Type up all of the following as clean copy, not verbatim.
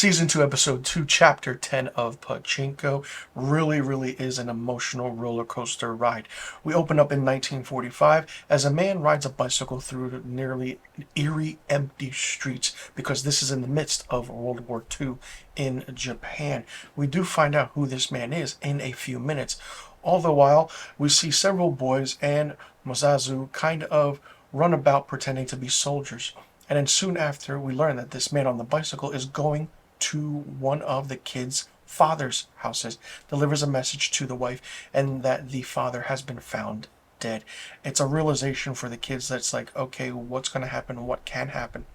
Season 2, Episode 2, Chapter 10 of Pachinko really is an emotional roller coaster ride. We open up in 1945 as a man rides a bicycle through nearly eerie, empty streets because this is in the midst of World War II in Japan. We do find out who this man is in a few minutes. All the while, we see several boys and Mozazu kind of run about pretending to be soldiers. And then soon after, we learn that this man on the bicycle is going to one of the kids' father's houses, delivers a message to the wife, and that the father has been found dead. It's a realization for the kids that's like, okay, what's going to happen? What can happen?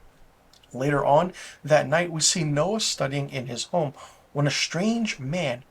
Later on that night, we see Noah studying in his home when a strange man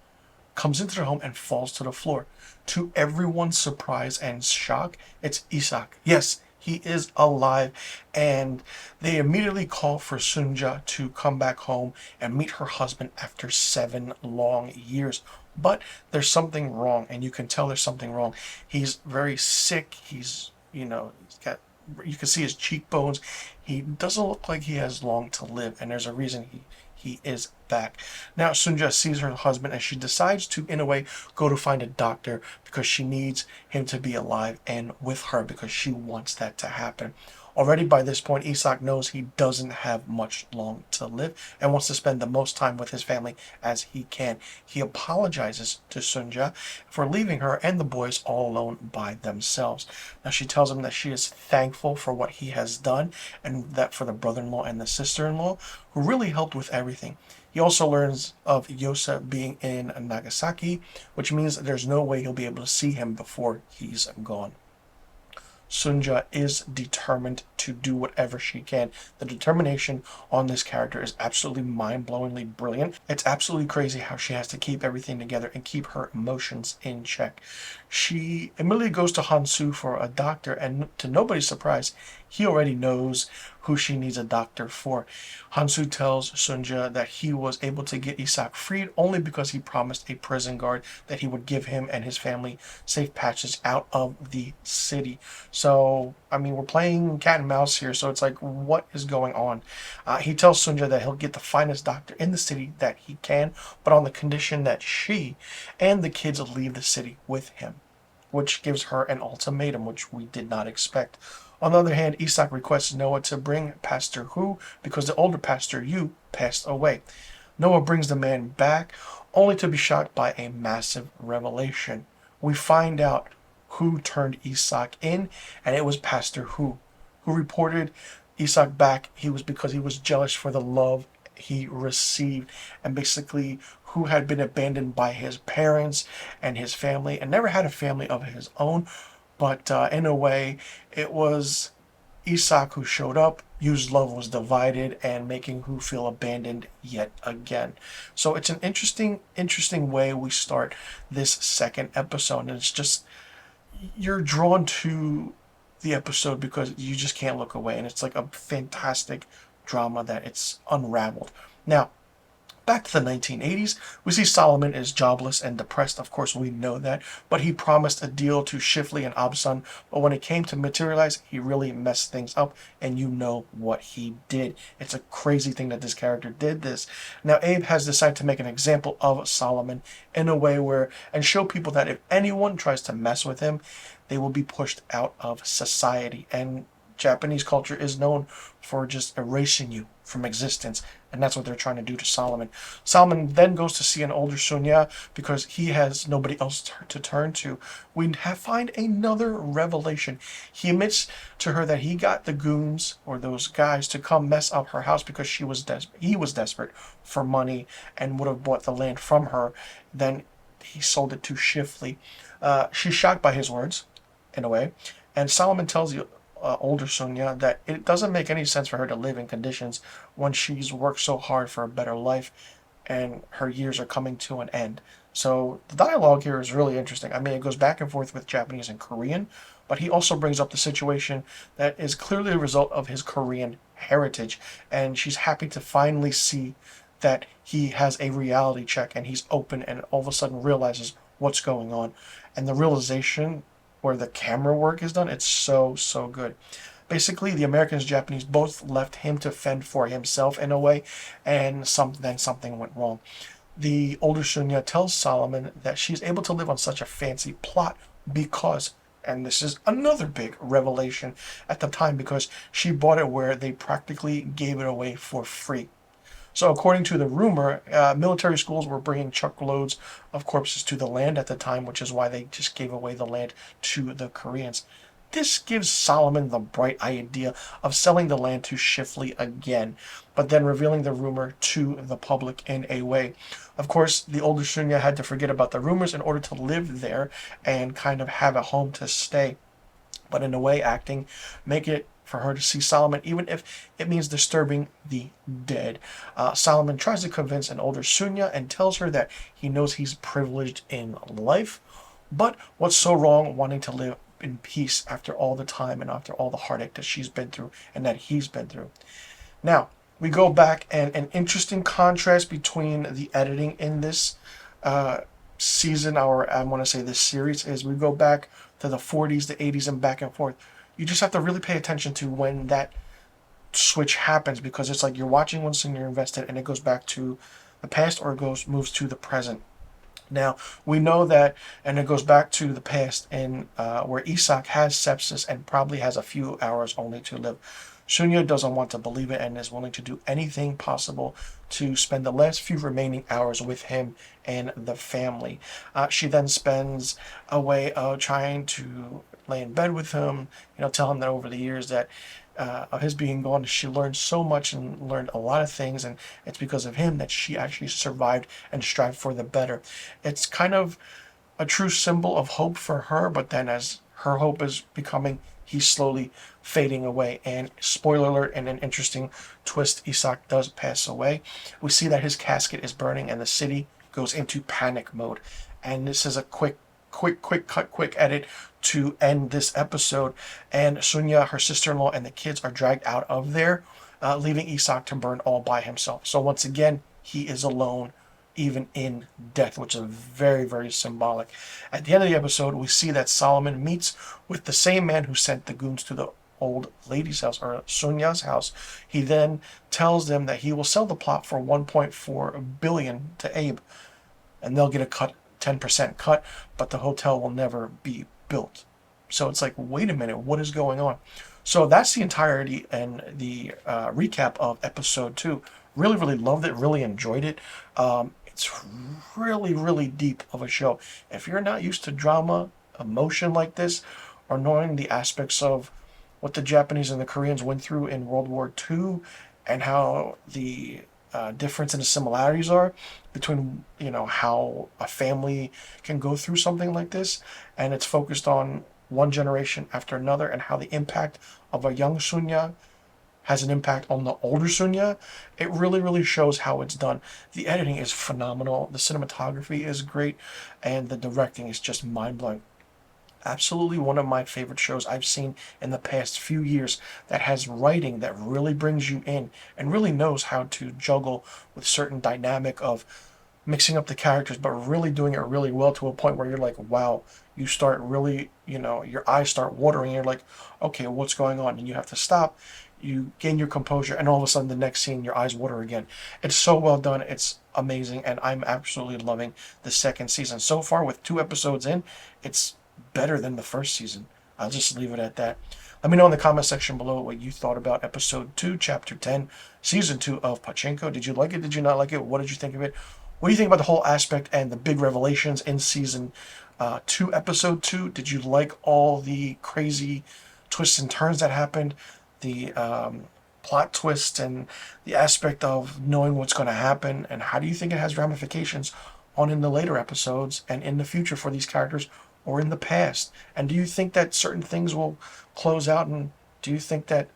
comes into their home and falls to the floor. To everyone's surprise and shock, it's Isak. Yes, he is alive, and they immediately call for Sunja to come back home and meet her husband after 7 long years. But there's something wrong, and you can tell there's something wrong. He's very sick. He's got, you can see his cheekbones. He doesn't look like he has long to live, and there's a reason he is back. Now Sunja sees her husband and she decides to, in a way, go to find a doctor because she needs him to be alive and with her because she wants that to happen. Already by this point, Isak knows he doesn't have much long to live and wants to spend the most time with his family as he can. He apologizes to Sunja for leaving her and the boys all alone by themselves. Now she tells him that she is thankful for what he has done and that for the brother-in-law and the sister-in-law who really helped with everything. He also learns of Yosa being in Nagasaki, which means there's no way he'll be able to see him before he's gone. Sunja is determined to do whatever she can. The determination on this character is absolutely mind-blowingly brilliant. It's absolutely crazy how she has to keep everything together and keep her emotions in check. She immediately goes to Hansu for a doctor, and to nobody's surprise, he already knows who she needs a doctor for. Hansu tells Sunja that he was able to get Isak freed only because he promised a prison guard that he would give him and his family safe passage out of the city. So, I mean, we're playing cat and mouse here, so it's like, what is going on? He tells Sunja that he'll get the finest doctor in the city that he can, but on the condition that she and the kids leave the city with him, which gives her an ultimatum, which we did not expect. On the other hand, Isak requests Noah to bring Pastor Hu because the older Pastor Yu passed away. Noah brings the man back, only to be shocked by a massive revelation. We find out who turned Isak in, and it was Pastor Hu, who reported Isak back. He was because he was jealous for the love he received, and basically who had been abandoned by his parents and his family and never had a family of his own. But in a way, it was Isak who showed up, whose love was divided, and making Hu feel abandoned yet again. So it's an interesting way we start this second episode, and it's just, you're drawn to the episode because you just can't look away, and it's like a fantastic drama that it's unraveled. Now, back to the 1980s, we see Solomon is jobless and depressed. Of course, we know that. But he promised a deal to Shifley and Absan. But when it came to materialize, he really messed things up. And you know what he did. It's a crazy thing that this character did this. Now, Abe has decided to make an example of Solomon in a way where, and show people that if anyone tries to mess with him, they will be pushed out of society. And Japanese culture is known for just erasing you from existence, and that's what they're trying to do to Solomon. Solomon then goes to see an older Sunya because he has nobody else to turn to. We find another revelation. He admits to her that he got the goons, or those guys, to come mess up her house because he was desperate for money and would have bought the land from her. Then he sold it to Shifley. She's shocked by his words, in a way, and Solomon tells the older Sonia that it doesn't make any sense for her to live in conditions when she's worked so hard for a better life and her years are coming to an end. So the dialogue here is really interesting. I mean, it goes back and forth with Japanese and Korean, but he also brings up the situation that is clearly a result of his Korean heritage, and she's happy to finally see that he has a reality check and he's open and all of a sudden realizes what's going on. And the realization where the camera work is done, it's so good. Basically, the Americans and Japanese both left him to fend for himself in a way, and then something went wrong. The older Sunya tells Solomon that she's able to live on such a fancy plot because, and this is another big revelation at the time, because she bought it where they practically gave it away for free. So according to the rumor, military schools were bringing truckloads of corpses to the land at the time, which is why they just gave away the land to the Koreans. This gives Solomon the bright idea of selling the land to Shifley again, but then revealing the rumor to the public in a way. Of course, the older Sunya had to forget about the rumors in order to live there and kind of have a home to stay. But in a way, acting make it for her to see Solomon, even if it means disturbing the dead. Solomon tries to convince an older Sunya and tells her that he knows he's privileged in life, but what's so wrong wanting to live in peace after all the time and after all the heartache that she's been through and that he's been through. Now, we go back, and an interesting contrast between the editing in this season, or I want to say this series, is we go back to the 40s, the 80s, and back and forth. You just have to really pay attention to when that switch happens, because it's like you're watching one scene, you're invested, and it goes back to the past or it moves to the present. Now, we know that, and it goes back to the past, and where Isak has sepsis and probably has a few hours only to live. Sunya doesn't want to believe it and is willing to do anything possible to spend the last few remaining hours with him and the family. She then spends a way of trying to lay in bed with him, tell him that over the years that of his being gone, she learned so much and learned a lot of things, and it's because of him that she actually survived and strived for the better. It's kind of a true symbol of hope for her, but then as her hope is becoming, he's slowly fading away. And spoiler alert, in an interesting twist, Isak does pass away. We see that his casket is burning and the city goes into panic mode. And this is a quick edit to end this episode. And Sunya, her sister-in-law, and the kids are dragged out of there, leaving Isak to burn all by himself. So once again, he is alone, even in death, which is very, very symbolic. At the end of the episode, we see that Solomon meets with the same man who sent the goons to the old lady's house, or Sunya's house. He then tells them that he will sell the plot for 1.4 billion to Abe, and they'll get a 10% cut, but the hotel will never be built. So it's like, wait a minute, what is going on? So that's the entirety and the recap of episode 2. Really, really loved it. Really enjoyed it. It's really, really deep of a show. If you're not used to drama, emotion like this, or knowing the aspects of what the Japanese and the Koreans went through in World War II, and how the difference and the similarities are between, how a family can go through something like this, and it's focused on one generation after another, and how the impact of a young Sunya has an impact on the older Sunya. It really, really shows how it's done. The editing is phenomenal. The cinematography is great. And the directing is just mind-blowing. Absolutely one of my favorite shows I've seen in the past few years that has writing that really brings you in and really knows how to juggle with certain dynamic of mixing up the characters, but really doing it really well, to a point where you're like, wow, you start really, your eyes start watering. You're like, okay, what's going on? And you have to stop. You gain your composure, and all of a sudden the next scene your eyes water again. It's so well done. It's amazing, and I'm absolutely loving the second season. So far, with 2 episodes in, it's better than the first season. I'll just leave it at that. Let me know in the comment section below what you thought about episode 2, chapter 10, season 2 of Pachinko. Did you like it? Did you not like it? What did you think of it? What do you think about the whole aspect and the big revelations in season 2, episode 2? Did you like all the crazy twists and turns that happened? The plot twist and the aspect of knowing what's going to happen, and how do you think it has ramifications on in the later episodes and in the future for these characters, or in the past? And do you think that certain things will close out, and do you think that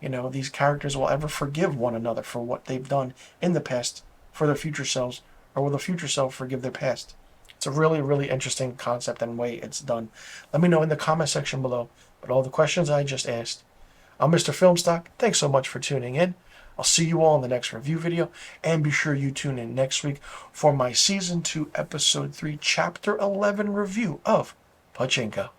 these characters will ever forgive one another for what they've done in the past for their future selves, or will the future self forgive their past? It's a really, really interesting concept and way it's done. Let me know in the comment section below. But all the questions I just asked. I'm Mr. Filmstock. Thanks so much for tuning in. I'll see you all in the next review video, and be sure you tune in next week for my Season 2, Episode 3, Chapter 11 review of Pachinko.